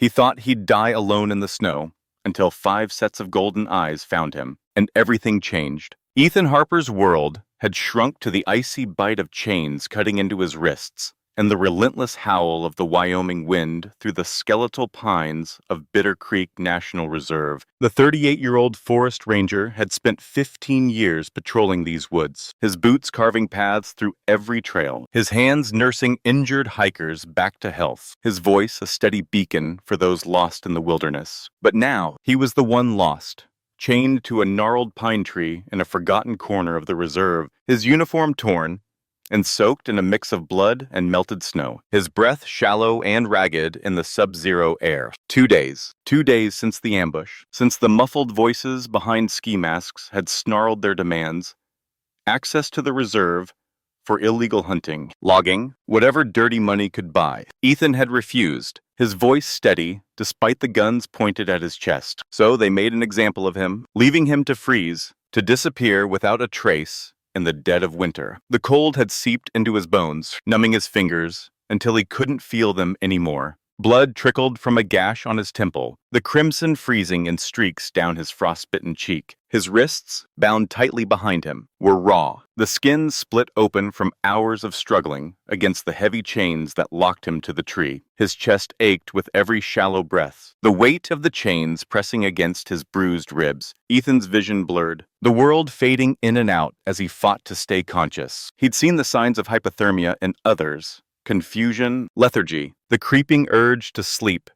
He thought he'd die alone in the snow until 5 sets of golden eyes found him, and everything changed. Ethan Harper's world had shrunk to the icy bite of chains cutting into his wrists, and the relentless howl of the Wyoming wind through the skeletal pines of Bitter Creek National Reserve. The 38-year-old forest ranger had spent 15 years patrolling these woods, his boots carving paths through every trail, his hands nursing injured hikers back to health, his voice a steady beacon for those lost in the wilderness. But now, he was the one lost, chained to a gnarled pine tree in a forgotten corner of the reserve, his uniform torn and soaked in a mix of blood and melted snow, his breath shallow and ragged in the sub-zero air. 2 days since the ambush, since the muffled voices behind ski masks had snarled their demands. Access to the reserve for illegal hunting, logging, whatever dirty money could buy. Ethan had refused, his voice steady despite the guns pointed at his chest. So they made an example of him, leaving him to freeze, to disappear without a trace in the dead of winter. The cold had seeped into his bones, numbing his fingers until he couldn't feel them anymore. Blood trickled from a gash on his temple, the crimson freezing in streaks down his frostbitten cheek. His wrists, bound tightly behind him, were raw, the skin split open from hours of struggling against the heavy chains that locked him to the tree. His chest ached with every shallow breath, the weight of the chains pressing against his bruised ribs. Ethan's vision blurred, the world fading in and out as he fought to stay conscious. He'd seen the signs of hypothermia in others: confusion, lethargy, the creeping urge to sleep.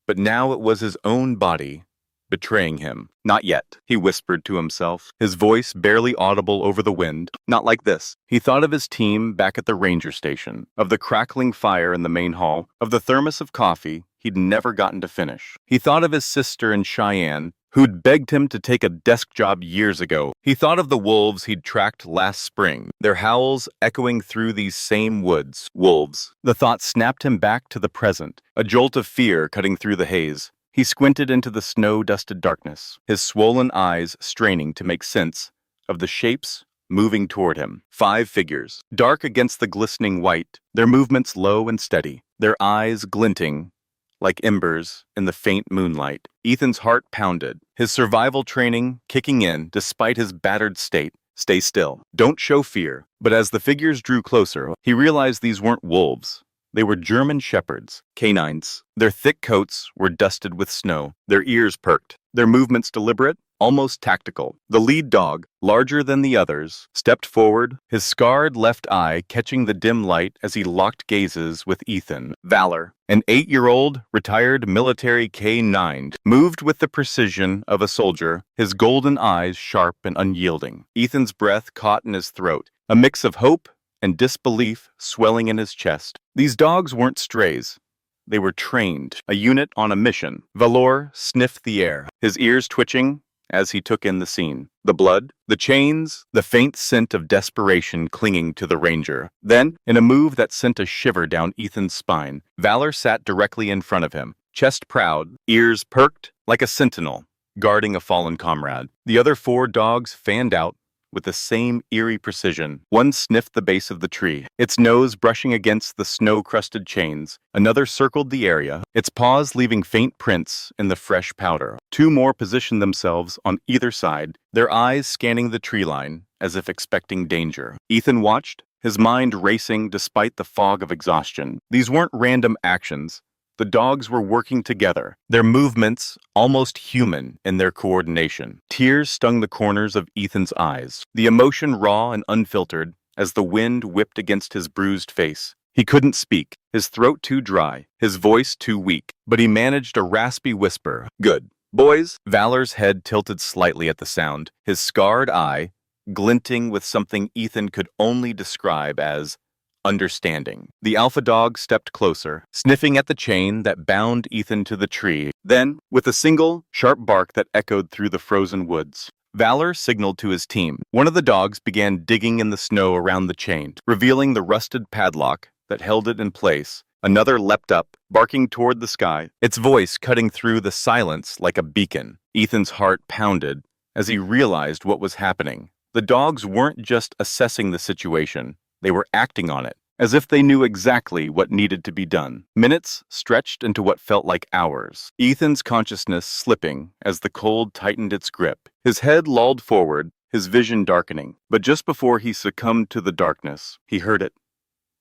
But now it was his own body betraying him. Not yet, he whispered to himself, his voice barely audible over the wind. Not like this. He thought of his team back at the ranger station, of the crackling fire in the main hall, of the thermos of coffee he'd never gotten to finish. He thought of his sister in Cheyenne, who'd begged him to take a desk job years ago. He thought of the wolves he'd tracked last spring, their howls echoing through these same woods. Wolves. The thought snapped him back to the present, a jolt of fear cutting through the haze. He squinted into the snow-dusted darkness, his swollen eyes straining to make sense of the shapes moving toward him. 5 figures, dark against the glistening white, their movements low and steady, their eyes glinting like embers in the faint moonlight. Ethan's heart pounded, his survival training kicking in despite his battered state. Stay still. Don't show fear. But as the figures drew closer, he realized these weren't wolves. They were German shepherds, canines. Their thick coats were dusted with snow, their ears perked, their movements deliberate, almost tactical. The lead dog, larger than the others, stepped forward, his scarred left eye catching the dim light as he locked gazes with Ethan. Valor, an 8-year-old retired military K9, moved with the precision of a soldier, his golden eyes sharp and unyielding. Ethan's breath caught in his throat, a mix of hope and disbelief swelling in his chest. These dogs weren't strays. They were trained, a unit on a mission. Valor sniffed the air, his ears twitching as he took in the scene. The blood, the chains, the faint scent of desperation clinging to the ranger. Then, in a move that sent a shiver down Ethan's spine, Valor sat directly in front of him, chest proud, ears perked like a sentinel, guarding a fallen comrade. The other 4 dogs fanned out with the same eerie precision. One sniffed the base of the tree, its nose brushing against the snow-crusted chains. Another circled the area, its paws leaving faint prints in the fresh powder. 2 more positioned themselves on either side, their eyes scanning the tree line as if expecting danger. Ethan watched, his mind racing despite the fog of exhaustion. These weren't random actions. The dogs were working together, their movements almost human in their coordination. Tears stung the corners of Ethan's eyes, the emotion raw and unfiltered as the wind whipped against his bruised face. He couldn't speak, his throat too dry, his voice too weak, but he managed a raspy whisper. Good. Boys? Valor's head tilted slightly at the sound, his scarred eye glinting with something Ethan could only describe as understanding. The alpha dog stepped closer, sniffing at the chain that bound Ethan to the tree. Then, with a single, sharp bark that echoed through the frozen woods, Valor signaled to his team. One of the dogs began digging in the snow around the chain, revealing the rusted padlock that held it in place. Another leapt up, barking toward the sky, its voice cutting through the silence like a beacon. Ethan's heart pounded as he realized what was happening. The dogs weren't just assessing the situation. They were acting on it. as if they knew exactly what needed to be done. Minutes stretched into what felt like hours, Ethan's consciousness slipping as the cold tightened its grip. His head lolled forward, his vision darkening. But just before he succumbed to the darkness, he heard it.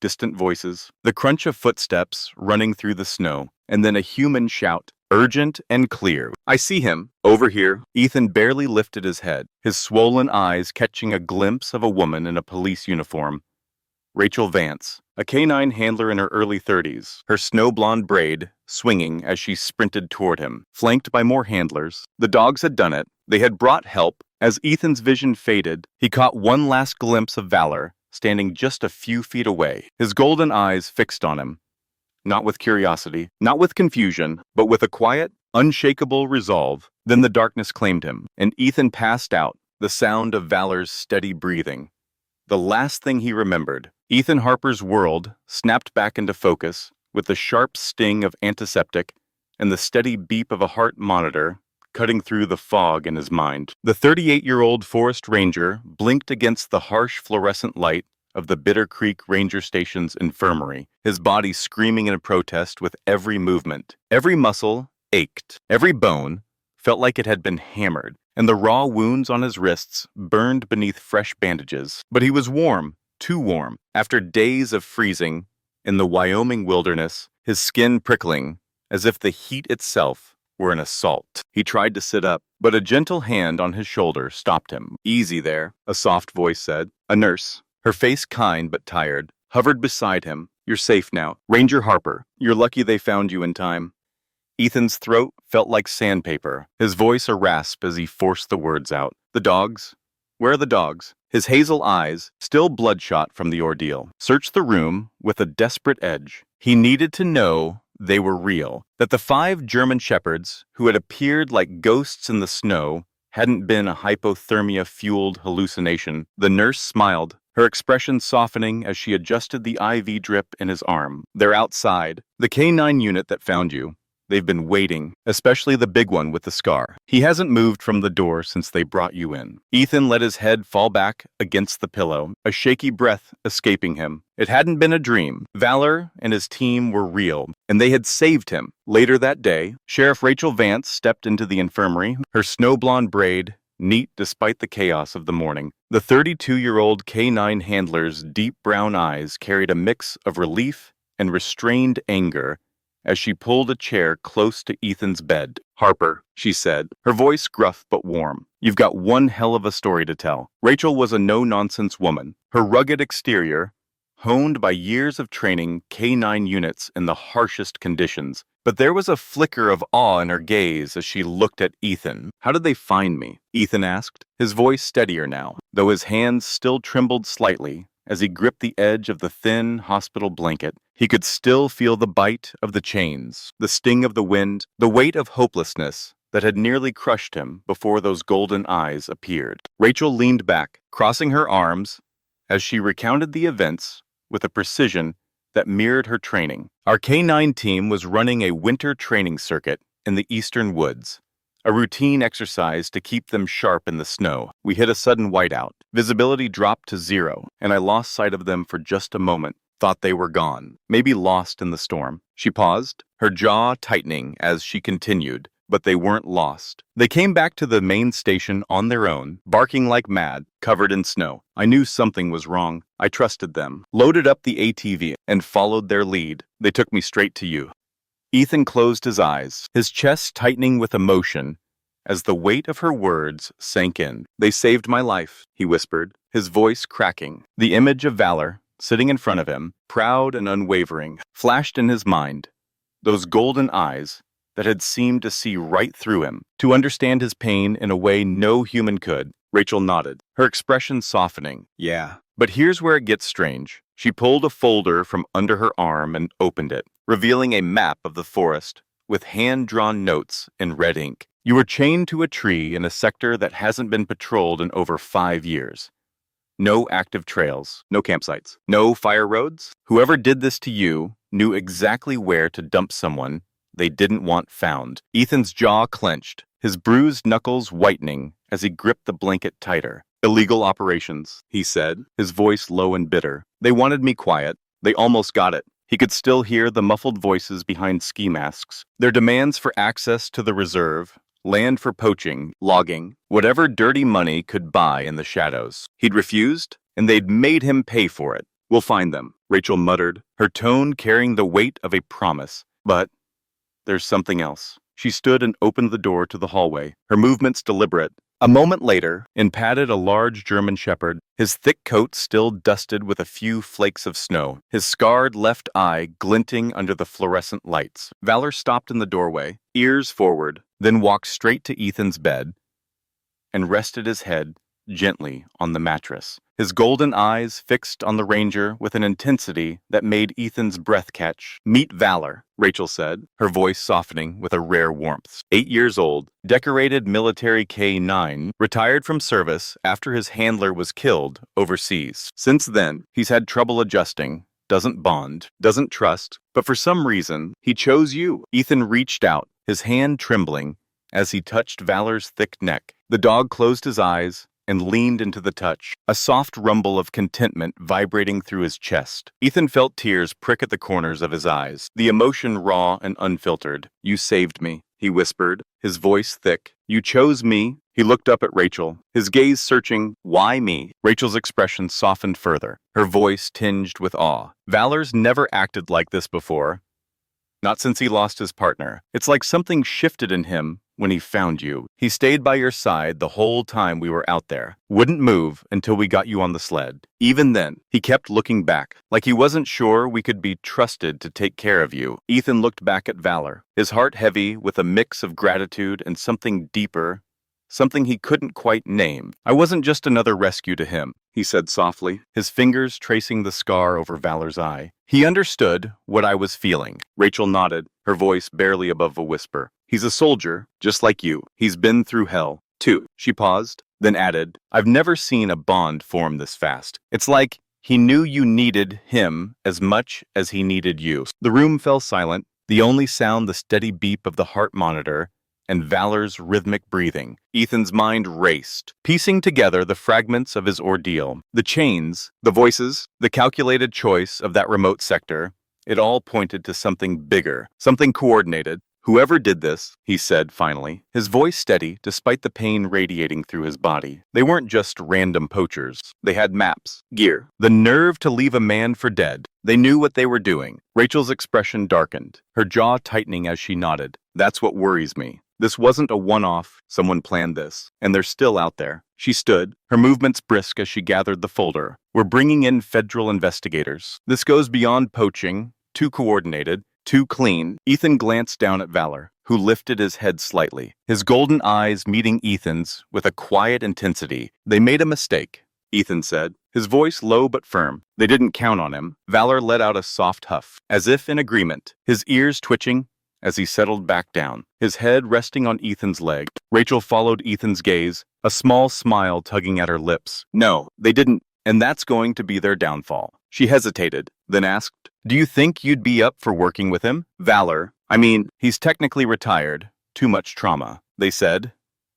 Distant voices, the crunch of footsteps running through the snow, and then a human shout, urgent and clear. "I see him, over here." Ethan barely lifted his head, his swollen eyes catching a glimpse of a woman in a police uniform. Rachel Vance, a canine handler in her early 30s, her snow-blonde braid swinging as she sprinted toward him, flanked by more handlers. The dogs had done it. They had brought help. As Ethan's vision faded, he caught one last glimpse of Valor, standing just a few feet away, his golden eyes fixed on him. Not with curiosity, not with confusion, but with a quiet, unshakable resolve. Then the darkness claimed him, and Ethan passed out, the sound of Valor's steady breathing. The last thing he remembered, Ethan Harper's world snapped back into focus with the sharp sting of antiseptic and the steady beep of a heart monitor cutting through the fog in his mind. The 38-year-old forest ranger blinked against the harsh fluorescent light of the Bitter Creek Ranger Station's infirmary, his body screaming in a protest with every movement. Every muscle ached, every bone felt like it had been hammered, and the raw wounds on his wrists burned beneath fresh bandages. But he was warm, too warm. After days of freezing in the Wyoming wilderness, his skin prickling as if the heat itself were an assault. He tried to sit up, but a gentle hand on his shoulder stopped him. "Easy there," a soft voice said. A nurse, her face kind but tired, hovered beside him. "You're safe now. Ranger Harper, you're lucky they found you in time." Ethan's throat felt like sandpaper, his voice a rasp as he forced the words out. "The dogs? Where are the dogs?" His hazel eyes, still bloodshot from the ordeal, searched the room with a desperate edge. He needed to know they were real, that the 5 German shepherds who had appeared like ghosts in the snow hadn't been a hypothermia-fueled hallucination. The nurse smiled, her expression softening as she adjusted the IV drip in his arm. "They're outside. The K9 unit that found you. They've been waiting, especially the big one with the scar. He hasn't moved from the door since they brought you in." Ethan let his head fall back against the pillow, a shaky breath escaping him. It hadn't been a dream. Valor and his team were real, and they had saved him. Later that day, Sheriff Rachel Vance stepped into the infirmary, her snow-blonde braid neat despite the chaos of the morning. The 32-year-old K9 handler's deep brown eyes carried a mix of relief and restrained anger as she pulled a chair close to Ethan's bed. "Harper," she said, her voice gruff but warm, "you've got one hell of a story to tell." Rachel was a no-nonsense woman. Her rugged exterior, honed by years of training K9 units in the harshest conditions. But there was a flicker of awe in her gaze as she looked at Ethan. "How did they find me?" Ethan asked, his voice steadier now, though his hands still trembled slightly. As he gripped the edge of the thin hospital blanket, he could still feel the bite of the chains, the sting of the wind, the weight of hopelessness that had nearly crushed him before those golden eyes appeared. Rachel leaned back, crossing her arms, as she recounted the events with a precision that mirrored her training. "Our K9 team was running a winter training circuit in the eastern woods, a routine exercise to keep them sharp in the snow. We hit a sudden whiteout. Visibility dropped to 0, and I lost sight of them for just a moment. Thought they were gone, maybe lost in the storm." She paused, her jaw tightening as she continued, "But they weren't lost. They came back to the main station on their own, barking like mad, covered in snow. I knew something was wrong. I trusted them, loaded up the ATV, and followed their lead. They took me straight to you." Ethan closed his eyes, his chest tightening with emotion as the weight of her words sank in. "They saved my life," he whispered, his voice cracking. The image of Valor, sitting in front of him, proud and unwavering, flashed in his mind. Those golden eyes that had seemed to see right through him, to understand his pain in a way no human could. Rachel nodded, her expression softening. "Yeah. But here's where it gets strange." She pulled a folder from under her arm and opened it, revealing a map of the forest with hand-drawn notes in red ink. "You were chained to a tree in a sector that hasn't been patrolled in over 5 years. No active trails, no campsites, no fire roads. Whoever did this to you knew exactly where to dump someone they didn't want found." Ethan's jaw clenched, his bruised knuckles whitening as he gripped the blanket tighter. "Illegal operations," he said, his voice low and bitter. "They wanted me quiet. They almost got it. He could still hear the muffled voices behind ski masks. Their demands for access to the reserve, land for poaching, logging, whatever dirty money could buy in the shadows. He'd refused, and they'd made him pay for it. We'll find them, Rachel muttered, her tone carrying the weight of a promise. But there's something else. She stood and opened the door to the hallway, her movements deliberate. A moment later, in padded a large German shepherd, his thick coat still dusted with a few flakes of snow, his scarred left eye glinting under the fluorescent lights. Valor stopped in the doorway, ears forward, then walked straight to Ethan's bed and rested his head gently on the mattress, his golden eyes fixed on the ranger with an intensity that made Ethan's breath catch. "Meet Valor," Rachel said, her voice softening with a rare warmth. 8 years old, decorated military K-9, retired from service after his handler was killed overseas. Since then, he's had trouble adjusting, doesn't bond, doesn't trust, but for some reason, he chose you. Ethan reached out, his hand trembling as he touched Valor's thick neck. The dog closed his eyes and leaned into the touch, a soft rumble of contentment vibrating through his chest. Ethan felt tears prick at the corners of his eyes, the emotion raw and unfiltered. "You saved me," he whispered, his voice thick. "You chose me." He looked up at Rachel, his gaze searching. "Why me?" Rachel's expression softened further, her voice tinged with awe. "Valor's never acted like this before. Not since he lost his partner. It's like something shifted in him when he found you. He stayed by your side the whole time we were out there. Wouldn't move until we got you on the sled. Even then, he kept looking back, like he wasn't sure we could be trusted to take care of you." Ethan looked back at Valor, his heart heavy with a mix of gratitude and something deeper, something he couldn't quite name. "I wasn't just another rescue to him," he said softly, his fingers tracing the scar over Valor's eye. "He understood what I was feeling." Rachel nodded, her voice barely above a whisper. "He's a soldier, just like you. He's been through hell, too." She paused, then added, "I've never seen a bond form this fast. It's like he knew you needed him as much as he needed you." The room fell silent, the only sound the steady beep of the heart monitor and Valor's rhythmic breathing. Ethan's mind raced, piecing together the fragments of his ordeal. The chains, the voices, the calculated choice of that remote sector, it all pointed to something bigger, something coordinated. "Whoever did this," he said finally, his voice steady despite the pain radiating through his body. "They weren't just random poachers. They had maps, gear, the nerve to leave a man for dead. They knew what they were doing." Rachel's expression darkened, her jaw tightening as she nodded. "That's what worries me. This wasn't a one-off, someone planned this, and they're still out there." She stood, her movements brisk as she gathered the folder. "We're bringing in federal investigators. This goes beyond poaching, too coordinated, too clean." Ethan glanced down at Valor, who lifted his head slightly, his golden eyes meeting Ethan's with a quiet intensity. "They made a mistake," Ethan said, his voice low but firm. "They didn't count on him." Valor let out a soft huff, as if in agreement, his ears twitching as he settled back down, his head resting on Ethan's leg. Rachel followed Ethan's gaze, a small smile tugging at her lips. "No, they didn't, and that's going to be their downfall." She hesitated, then asked, "Do you think you'd be up for working with him?" "Valor, I mean, he's technically retired. Too much trauma," they said.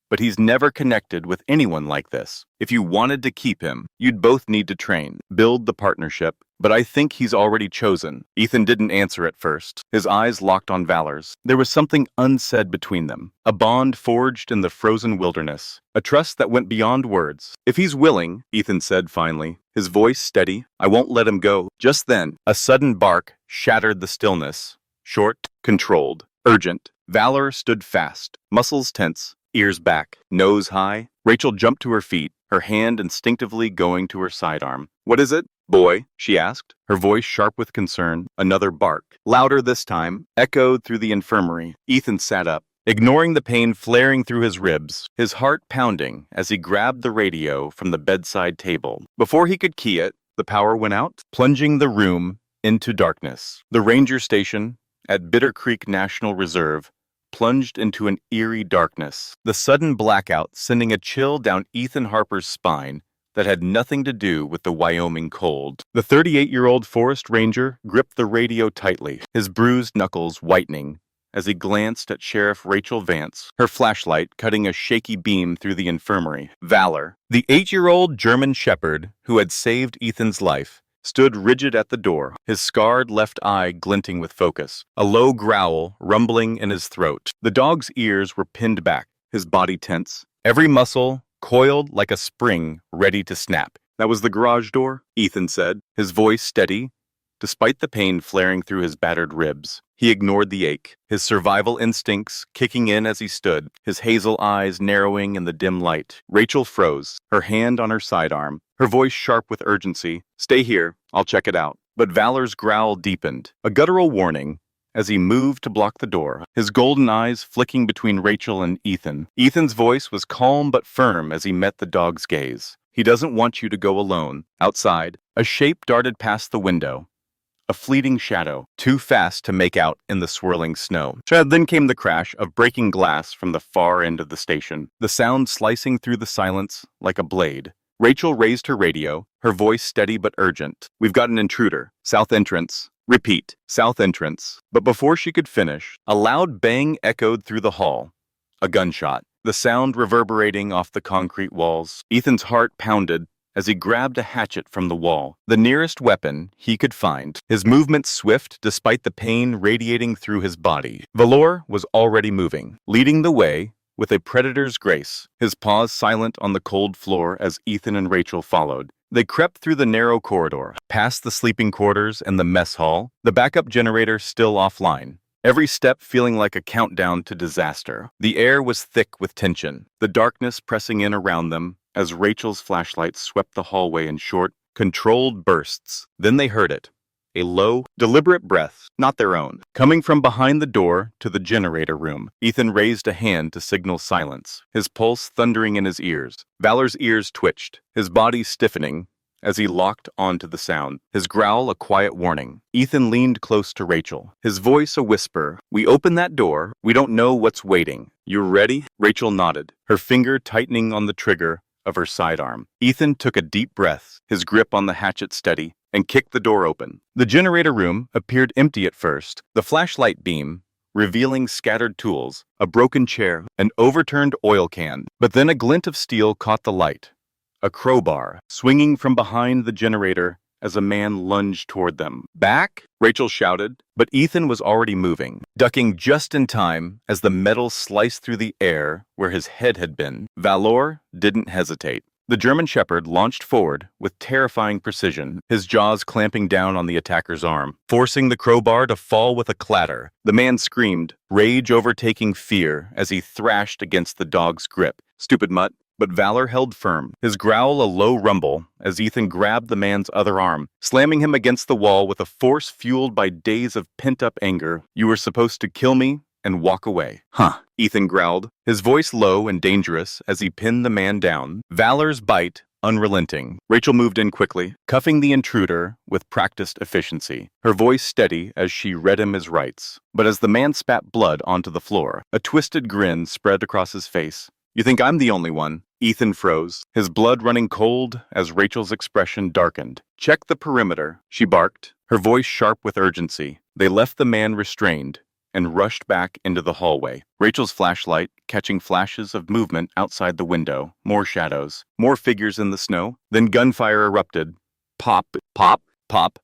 "But he's never connected with anyone like this. If you wanted to keep him, you'd both need to train, build the partnership. But I think he's already chosen." Ethan didn't answer at first, his eyes locked on Valor's. There was something unsaid between them, a bond forged in the frozen wilderness, a trust that went beyond words. "If he's willing," Ethan said finally, his voice steady, "I won't let him go." Just then, a sudden bark shattered the stillness. Short, controlled, urgent. Valor stood fast, muscles tense, ears back, nose high. Rachel jumped to her feet, her hand instinctively going to her sidearm. "What is it, boy?" she asked, her voice sharp with concern. Another bark, louder this time, echoed through the infirmary. Ethan sat up, ignoring the pain flaring through his ribs, his heart pounding as he grabbed the radio from the bedside table. Before he could key it, the power went out, plunging the room into darkness. The ranger station at Bitter Creek National Reserve plunged into an eerie darkness, the sudden blackout sending a chill down Ethan Harper's spine that had nothing to do with the Wyoming cold. The 38-year-old forest ranger gripped the radio tightly, his bruised knuckles whitening as he glanced at Sheriff Rachel Vance, her flashlight cutting a shaky beam through the infirmary. Valor, the 8-year-old German shepherd who had saved Ethan's life, stood rigid at the door, his scarred left eye glinting with focus, a low growl rumbling in his throat. The dog's ears were pinned back, his body tense, every muscle coiled like a spring ready to snap. "That was the garage door," Ethan said, his voice steady, despite the pain flaring through his battered ribs. He ignored the ache, his survival instincts kicking in as he stood, his hazel eyes narrowing in the dim light. Rachel froze, her hand on her sidearm, her voice sharp with urgency. "Stay here, I'll check it out." But Valor's growl deepened, a guttural warning, as he moved to block the door, his golden eyes flicking between Rachel and Ethan. Ethan's voice was calm but firm as he met the dog's gaze. "He doesn't want you to go alone." Outside, a shape darted past the window. A fleeting shadow, too fast to make out in the swirling snow. Then came the crash of breaking glass from the far end of the station, the sound slicing through the silence like a blade. Rachel raised her radio, her voice steady but urgent. "We've got an intruder. South entrance. Repeat, south entrance." But before she could finish, a loud bang echoed through the hall. A gunshot, the sound reverberating off the concrete walls. Ethan's heart pounded as he grabbed a hatchet from the wall, the nearest weapon he could find, his movements swift despite the pain radiating through his body. Valor was already moving, leading the way with a predator's grace, his paws silent on the cold floor as Ethan and Rachel followed. They crept through the narrow corridor, past the sleeping quarters and the mess hall, the backup generator still offline. Every step feeling like a countdown to disaster. The air was thick with tension, the darkness pressing in around them as Rachel's flashlight swept the hallway in short, controlled bursts. Then they heard it. A low, deliberate breath, not their own, coming from behind the door to the generator room. Ethan raised a hand to signal silence, his pulse thundering in his ears. Valor's ears twitched, his body stiffening as he locked onto the sound, his growl a quiet warning. Ethan leaned close to Rachel, his voice a whisper. "We open that door, we don't know what's waiting. You ready?" Rachel nodded, her finger tightening on the trigger of her sidearm. Ethan took a deep breath, his grip on the hatchet steady, and kicked the door open. The generator room appeared empty at first, the flashlight beam revealing scattered tools, a broken chair, an overturned oil can. But then a glint of steel caught the light. A crowbar, swinging from behind the generator as a man lunged toward them. "Back!" Rachel shouted, but Ethan was already moving, ducking just in time as the metal sliced through the air where his head had been. Valor didn't hesitate. The German Shepherd launched forward with terrifying precision, his jaws clamping down on the attacker's arm, forcing the crowbar to fall with a clatter. The man screamed, rage overtaking fear as he thrashed against the dog's grip. "Stupid mutt." But Valor held firm, his growl a low rumble as Ethan grabbed the man's other arm, slamming him against the wall with a force fueled by days of pent-up anger. "You were supposed to kill me and walk away." "Huh," Ethan growled, his voice low and dangerous as he pinned the man down. Valor's bite unrelenting. Rachel moved in quickly, cuffing the intruder with practiced efficiency, her voice steady as she read him his rights. But as the man spat blood onto the floor, a twisted grin spread across his face. "You think I'm the only one?" Ethan froze, his blood running cold as Rachel's expression darkened. "Check the perimeter," she barked, her voice sharp with urgency. They left the man restrained and rushed back into the hallway, Rachel's flashlight catching flashes of movement outside the window, more shadows, more figures in the snow. Then gunfire erupted. Pop, pop, pop,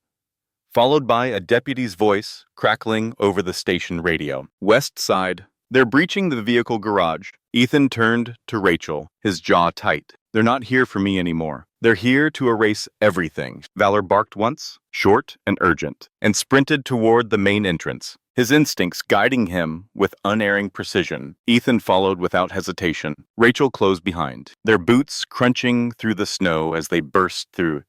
followed by a deputy's voice crackling over the station radio. "West side. They're breaching the vehicle garage." Ethan turned to Rachel, his jaw tight. "They're not here for me anymore. They're here to erase everything." Valor barked once, short and urgent, and sprinted toward the main entrance, his instincts guiding him with unerring precision. Ethan followed without hesitation. Rachel closed behind, their boots crunching through the snow as they burst through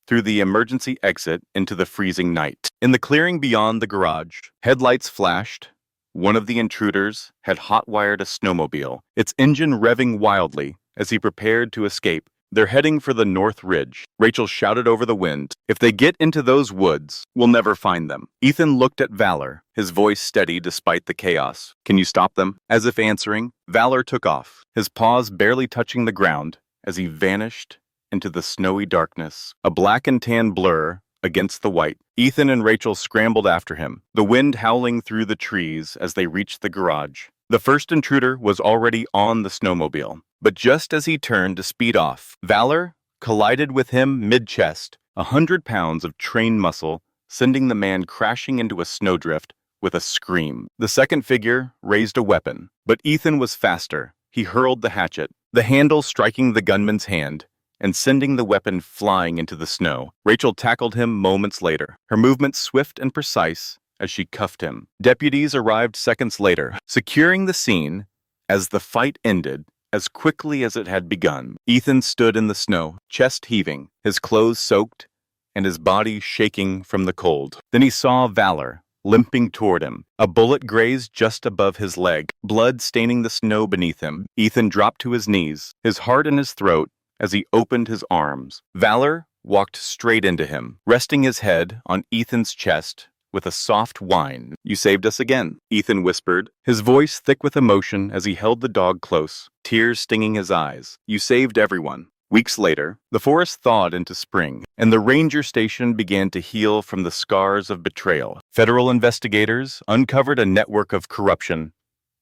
the emergency exit into the freezing night. In the clearing beyond the garage, headlights flashed. One of the intruders had hot-wired a snowmobile, its engine revving wildly as he prepared to escape. "They're heading for the North Ridge," Rachel shouted over the wind. "If they get into those woods, we'll never find them." Ethan looked at Valor, his voice steady despite the chaos. "Can you stop them?" As if answering, Valor took off, his paws barely touching the ground as he vanished into the snowy darkness, a black and tan blur against the white. Ethan and Rachel scrambled after him, the wind howling through the trees as they reached the garage. The first intruder was already on the snowmobile, but just as he turned to speed off, Valor collided with him mid-chest, 100 pounds of trained muscle, sending the man crashing into a snowdrift with a scream. The second figure raised a weapon, but Ethan was faster. He hurled the hatchet, the handle striking the gunman's hand and sending the weapon flying into the snow. Rachel tackled him moments later, her movements swift and precise as she cuffed him. Deputies arrived seconds later, securing the scene as the fight ended as quickly as it had begun. Ethan stood in the snow, chest heaving, his clothes soaked, and his body shaking from the cold. Then he saw Valor, limping toward him. A bullet grazed just above his leg, blood staining the snow beneath him. Ethan dropped to his knees, his heart in his throat, as he opened his arms. Valor walked straight into him, resting his head on Ethan's chest with a soft whine. "You saved us again," Ethan whispered, his voice thick with emotion as he held the dog close, tears stinging his eyes. "You saved everyone." Weeks later, the forest thawed into spring, and the ranger station began to heal from the scars of betrayal. Federal investigators uncovered a network of corruption,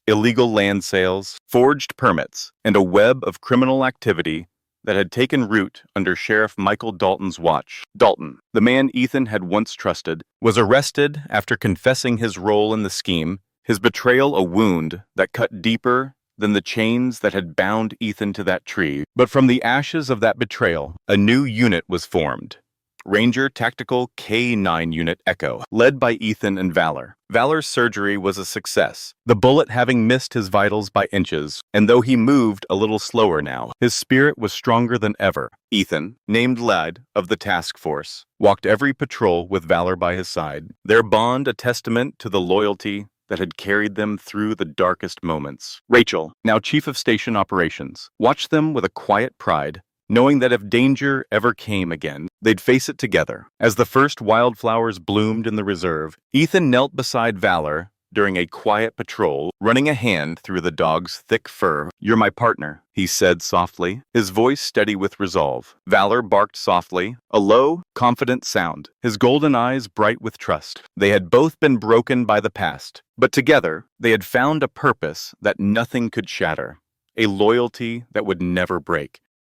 illegal land sales, forged permits, and a web of criminal activity that had taken root under Sheriff Michael Dalton's watch. Dalton, the man Ethan had once trusted, was arrested after confessing his role in the scheme, his betrayal a wound that cut deeper than the chains that had bound Ethan to that tree. But from the ashes of that betrayal, a new unit was formed. Ranger Tactical K-9 Unit Echo, led by Ethan and Valor. Valor's surgery was a success, the bullet having missed his vitals by inches, and though he moved a little slower now, his spirit was stronger than ever. Ethan, named lad of the task force, walked every patrol with Valor by his side, their bond a testament to the loyalty that had carried them through the darkest moments. Rachel, now chief of station operations, watched them with a quiet pride, knowing that if danger ever came again, they'd face it together. As the first wildflowers bloomed in the reserve, Ethan knelt beside Valor during a quiet patrol, running a hand through the dog's thick fur. "You're my partner," he said softly, his voice steady with resolve. Valor barked softly, a low, confident sound, his golden eyes bright with trust. They had both been broken by the past, but together they had found a purpose that nothing could shatter, a loyalty that would never break.